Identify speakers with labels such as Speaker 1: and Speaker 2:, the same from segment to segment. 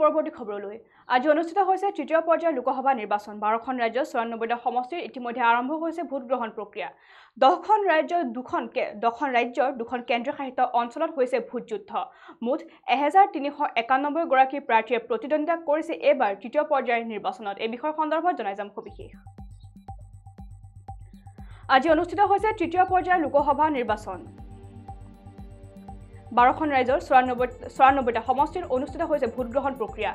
Speaker 1: পৰৱৰ্তী খবৰলৈ আজি অনুষ্ঠিত হৈছে তৃতীয় পৰ্যায়ৰ লোকসভা নিৰ্বাচন 12খন ৰাজ্যৰ 94টা সমষ্টিৰ ইতিমধ্যে আৰম্ভ হৈছে ভোট গ্ৰহণ প্ৰক্ৰিয়া 10খন ৰাজ্যৰ দুখন কেন্দ্ৰশাসিত অঞ্চলত হৈছে ভোট যুদ্ধ মুঠ 1391 গৰাকী প্ৰাৰ্থীয়ে প্ৰতিদ্বন্দ্বিতা কৰিছে এবাৰ তৃতীয় পৰ্যায়ৰ নিৰ্বাচনত এই বিষয়ৰ সন্দৰ্ভত জনাই যাম সবিশেষ আজি অনুষ্ঠিত হৈছে তৃতীয় পৰ্যায়ৰ লোকসভা নিৰ্বাচন 12খন ৰাজ্যৰ 94টা সমষ্টিত অনুষ্ঠিত হৈছে ভোট গ্ৰহণ প্ৰক্ৰিয়া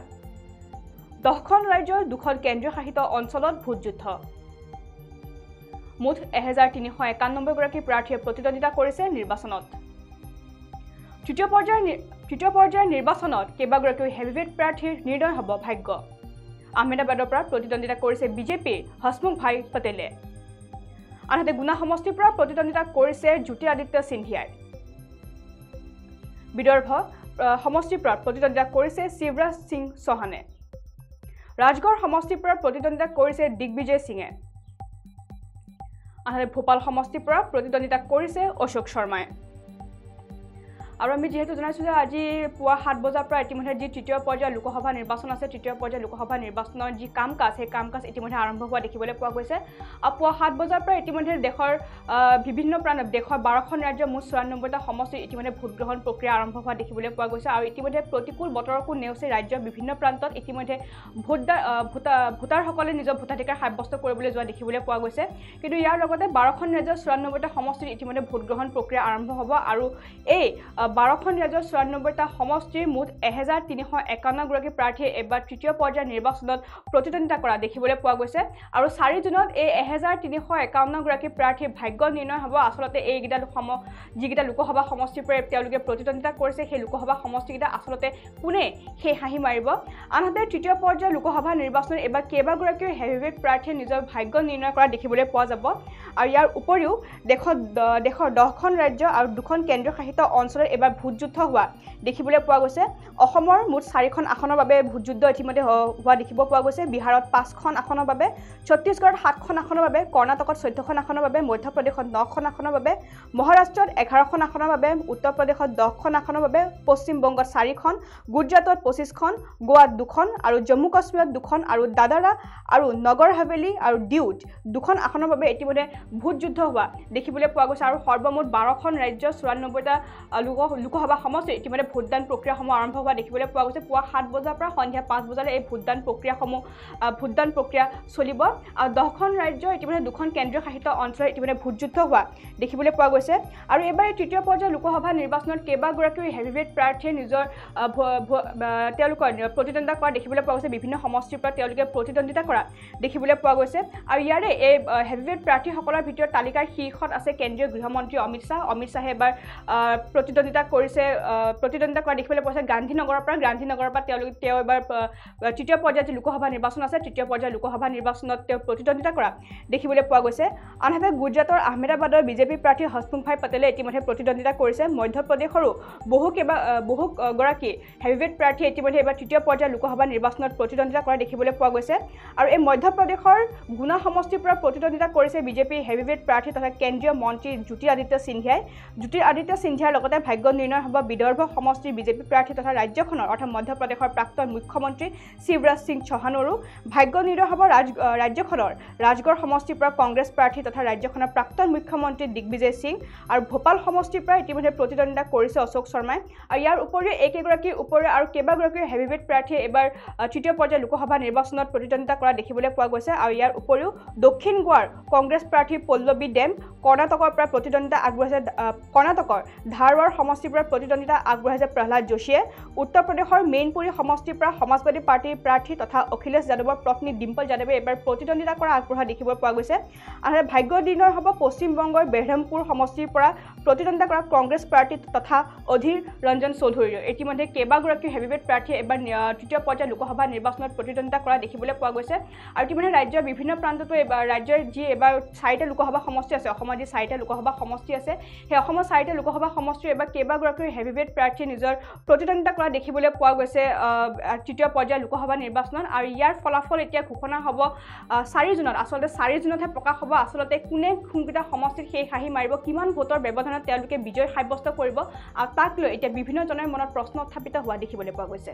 Speaker 1: 10খন ৰাজ্যৰ দুখন কেন্দ্ৰশাসিত অঞ্চলত ভোট যুদ্ধ মুঠ 1391 গৰাকী প্ৰাৰ্থীয়ে প্ৰতিদ্বন্দ্বিতা কৰিছে নিৰ্বাচনত তৃতীয় পৰ্যায়ৰ নিৰ্বাচনত কেইবাগৰাকী হেভিৱেট প্ৰাৰ্থীৰ নিৰ্ণয় হ'ব ভাগ্য আহমেদাবাদৰ পৰা প্ৰতিদ্বন্দ্বিতা কৰিছে বিজেপিৰ হসমুখ ভাই পটেলে আনহাতে গুনা সমষ্টিৰ পৰা প্ৰতিদ্বন্দ্বিতা কৰিছে জ্যোতিৰাদিত্য সিন্ধিয়াই বিদৰ্ভ সমষ্টিৰ পৰা প্ৰতিদ্বন্দ্বিতা কৰিছে শিৱৰাজ সিং চৌহানে ৰাজগড় সমষ্টিৰ পৰা প্ৰতিদ্বন্দ্বিতা কৰিছে দিগ্বিজয় সিঙে আনহাতে ভোপাল সমষ্টিৰ পৰা প্ৰতিদ্বন্দ্বিতা কৰিছে অশোক শৰ্মাই আৰু আমি যেহেতু জনাইছো যে আজি পুৱা 7 বজাৰ পৰা ইতিমধ্যে যি তৃতীয় পৰ্যায়ৰ লোকসভা নিৰ্বাচন আছে তৃতীয় পৰ্যায়ৰ লোকসভা নিৰ্বাচনৰ যি কামকাজ সেই কামকাজ ইতিমধ্যে আৰম্ভ হোৱা দেখিবলৈ পোৱা গৈছে আৰু পুৱা 7 বজাৰ পৰা ইতিমধ্যে দেশৰ বিভিন্ন প্ৰান্তত দেশৰ 12খন ৰাজ্যৰ মুঠ 94টা সমষ্টিত ইতিমধ্যে ভোট গ্ৰহণ প্ৰক্ৰিয়া আৰম্ভ হোৱা দেখিবলৈ পোৱা গৈছে আৰু ইতিমধ্যে প্ৰতিকূল বতৰকো নেওচি ৰাজ্যৰ বিভিন্ন প্ৰান্তত ইতিমধ্যে ভোটাৰসকলে নিজৰ ভোটাধিকাৰ সাব্যস্ত কৰিবলৈ যোৱা দেখিবলৈ পোৱা গৈছে কিন্তু ইয়াৰ লগতে 12খন ৰাজ্যৰ 94টা সমষ্টিত ইতিমধ্যে ভোট গ্ৰহণ প্ৰক্ৰিয়া আৰম্ভ হ'ব আৰু এই 12খন ৰাজ্যৰ 94টা সমষ্টিৰ মুঠ 1391 গৰাকী প্ৰাৰ্থীয়ে এবাৰ তৃতীয় পৰ্যায়ৰ নিৰ্বাচনত প্ৰতিদ্বন্দ্বিতা কৰা দেখিবলৈ পোৱা গৈছে আৰু 4 জুনত এই 1351 গৰাকী প্ৰাৰ্থীৰ ভাগ্য নিৰ্ণয় হ'ব আসলতে এইকেইটা যিকেইটা লোকসভা সমষ্টিৰ পৰা তেওঁলোকে প্ৰতিদ্বন্দ্বিতা কৰিছে সেই লোকসভা সমষ্টিকেইটা আসলতে কোনে সেই হাঁহি মাৰিব আনহাতে তৃতীয় পৰ্যায়ৰ লোকসভা নিৰ্বাচনত এবাৰ কেইবাগৰাকী হেভিৱেট প্ৰাৰ্থীয়ে নিজৰ ভাগ্য নিৰ্ণয় কৰা দেখিবলৈ পোৱা যাব আৰু ইয়াৰ উপৰিও দেশৰ 10খন ৰাজ্য আৰু দুখন কেন্দ্ৰশাসিত অঞ্চলত এবাৰ ভোট যুদ্ধ হোৱা দেখিবলৈ পোৱা গৈছে অসমৰ মুঠ 4খন আসনৰ বাবে ভোট যুদ্ধ ইতিমধ্যে হোৱা দেখিব পোৱা গৈছে বিহাৰত 5খন আসনৰ বাবে ছত্তীশগড়ত 7খন আসনৰ বাবে কৰ্ণাটকত 14খন আসনৰ বাবে মধ্যপ্ৰদেশত 9খন আসনৰ বাবে মহাৰাষ্ট্ৰত 11খন আসনৰ বাবে উত্তৰ প্ৰদেশত 10খন আসনৰ বাবে পশ্চিম বংগত 4খন গুজৰাটত 25খন গোৱাত 2খন আৰু জম্মু কাশ্মীৰত 2খন আৰু দাদৰা আৰু নগৰ হাভেলী আৰু ডিউত 2খন আসনৰ বাবে ইতিমধ্যে ভোট যুদ্ধ হোৱা দেখিবলৈ পোৱা গৈছে আৰু সৰ্বমুঠ 12খন ৰাজ্যৰ 94টা লোকসভা সমষ্টিত ইতিমধ্যে ভোটদান প্ৰক্ৰিয়াসমূহ আৰম্ভ হোৱা দেখিবলৈ পোৱা গৈছে পুৱা 7 বজাৰ পৰা সন্ধিয়া 5 বজালৈ এই ভোটদান প্ৰক্ৰিয়া চলিব আৰু 10খন ৰাজ্যৰ ইতিমধ্যে দুখন কেন্দ্ৰশাসিত অঞ্চলত ইতিমধ্যে ভোট যুদ্ধ হোৱা দেখিবলৈ পোৱা গৈছে আৰু এবাৰ তৃতীয় পৰ্যায়ৰ লোকসভা নিৰ্বাচনত কেইবাগৰাকী হেভিৱেট প্ৰাৰ্থীয়ে নিজৰ তেওঁলোকৰ প্ৰতিদ্বন্দ্বিতা কৰা দেখিবলৈ পোৱা গৈছে বিভিন্ন সমষ্টিৰ পৰা তেওঁলোকে প্ৰতিদ্বন্দ্বিতা কৰা দেখিবলৈ পোৱা গৈছে আৰু ইয়াৰে এই হেভিৱেট প্ৰাৰ্থীসকলৰ ভিতৰত তালিকাৰ শীৰ্ষত আছে কেন্দ্ৰীয় গৃহমন্ত্ৰী অমিত শাহে এবাৰ প্ৰতিদ্বন্দ্বিতা কৰা দেখিবলৈ পোৱা গৈছে গান্ধীনগৰৰ পৰা তেওঁ এবাৰ তৃতীয় পৰ্যায়ৰ লোকসভা নিৰ্বাচন আছে তৃতীয় পৰ্যায়ৰ লোকসভা নিৰ্বাচনত তেওঁ প্ৰতিদ্বন্দ্বিতা কৰা দেখিবলৈ পোৱা গৈছে আনহাতে গুজৰাটৰ আহমেদাবাদৰ বিজেপি প্ৰাৰ্থী হসমুখ ভাই পটেলে ইতিমধ্যে প্ৰতিদ্বন্দ্বিতা কৰিছে মধ্যপ্ৰদেশৰো বহু গৰাকী হেভিৱেট প্ৰাৰ্থীয়ে ইতিমধ্যে এবাৰ তৃতীয় পৰ্যায়ৰ লোকসভা নিৰ্বাচনত প্ৰতিদ্বন্দ্বিতা কৰা দেখিবলৈ পোৱা গৈছে আৰু এই মধ্যপ্ৰদেশৰ গুনা সমষ্টিৰ পৰা প্ৰতিদ্বন্দ্বিতা কৰিছে বিজেপিৰ হেভিৱেট প্ৰাৰ্থী তথা কেন্দ্ৰীয় মন্ত্ৰী জ্যোতিৰাদিত্য সিন্ধিয়াৰ লগতে ভাগ্য নিৰ্ণয় হ'ব বিদৰ্ভ সমষ্টিৰ বিজেপি প্ৰাৰ্থী তথা ৰাজ্যখনৰ অৰ্থাৎ মধ্যপ্ৰদেশৰ প্ৰাক্তন মুখ্যমন্ত্ৰী শিৱৰাজ সিং চৌহানৰো ভাগ্য নিৰ্ণয় হ'ব ৰাজ্যখনৰ ৰাজগড় সমষ্টিৰ পৰা কংগ্ৰেছ প্ৰাৰ্থী তথা ৰাজ্যখনৰ প্ৰাক্তন মুখ্যমন্ত্ৰী দিগ্বিজয় সিং আৰু ভোপাল সমষ্টিৰ পৰা ইতিমধ্যে প্ৰতিদ্বন্দ্বিতা কৰিছে অশোক শৰ্মাই আৰু ইয়াৰ উপৰিও এইকেইগৰাকীৰ উপৰিও আৰু কেইবাগৰাকী হেভিৱেট প্ৰাৰ্থীয়ে এবাৰ তৃতীয় পৰ্যায়ৰ লোকসভা নিৰ্বাচনত প্ৰতিদ্বন্দ্বিতা কৰা দেখিবলৈ পোৱা গৈছে আৰু ইয়াৰ উপৰিও দক্ষিণ গোৱাৰ কংগ্ৰেছ প্ৰাৰ্থী পল্লৱী ডেম কৰ্ণাটকৰ পৰা প্ৰতিদ্বন্দ্বিতা আগবঢ়াইছে কৰ্ণাটকৰ ধাৰৱাড় সমষ্টিৰ পৰা প্ৰতিদ্বন্দ্বিতা আগবঢ়াইছে প্ৰহ্লাদ যোশীয়ে উত্তৰ প্ৰদেশৰ মেইনপুৰী সমষ্টিৰ পৰা সমাজবাদী পাৰ্টীৰ প্ৰাৰ্থী তথা অখিলেশ যাদৱৰ পত্নী ডিম্পল যাদৱে এবাৰ প্ৰতিদ্বন্দ্বিতা কৰা আগবঢ়া দেখিব পোৱা গৈছে আৰু ভাগ্য নিৰ্ণয় হ'ব পশ্চিম বংগৰ বেৰহামপুৰ সমষ্টিৰ পৰা প্ৰতিদ্বন্দ্বিতা কৰা কংগ্ৰেছ প্ৰাৰ্থী তথা অধীৰ ৰঞ্জন চৌধুৰীৰ ইতিমধ্যে কেইবাগৰাকী হেভিৱেট প্ৰাৰ্থীয়ে এবাৰ তৃতীয় পৰ্যায়ৰ লোকসভা নিৰ্বাচনত প্ৰতিদ্বন্দ্বিতা কৰা দেখিবলৈ পোৱা গৈছে আৰু ইতিমধ্যে ৰাজ্যৰ বিভিন্ন প্ৰান্ততো ৰাজ্যৰ যি এবাৰ 4টা লোকসভা সমষ্টি আছে অসমৰ যি 4টা লোকসভা সমষ্টি আছে সেই অসমৰ 4টা লোকসভা সমষ্টিৰ এবাৰ কেইবাগৰাকী হেভিৱেট প্ৰাৰ্থীয়ে নিজৰ প্ৰতিদ্বন্দ্বিতা কৰা দেখিবলৈ পোৱা গৈছে তৃতীয় পৰ্যায়ৰ লোকসভা নিৰ্বাচনত আৰু ইয়াৰ ফলাফল এতিয়া ঘোষণা হ'ব 4 জুনত আসলতে 4 জুনতহে প্ৰকাশ হ'ব আসলতে কোনে কোনকেইটা সমষ্টিত সেই হাঁহি মাৰিব কিমান ভোটৰ ব্যৱধানত তেওঁলোকে বিজয় সাব্যস্ত কৰিব আৰু তাক লৈ এতিয়া বিভিন্নজনৰ মনত প্ৰশ্ন উত্থাপিত হোৱা দেখিবলৈ পোৱা গৈছে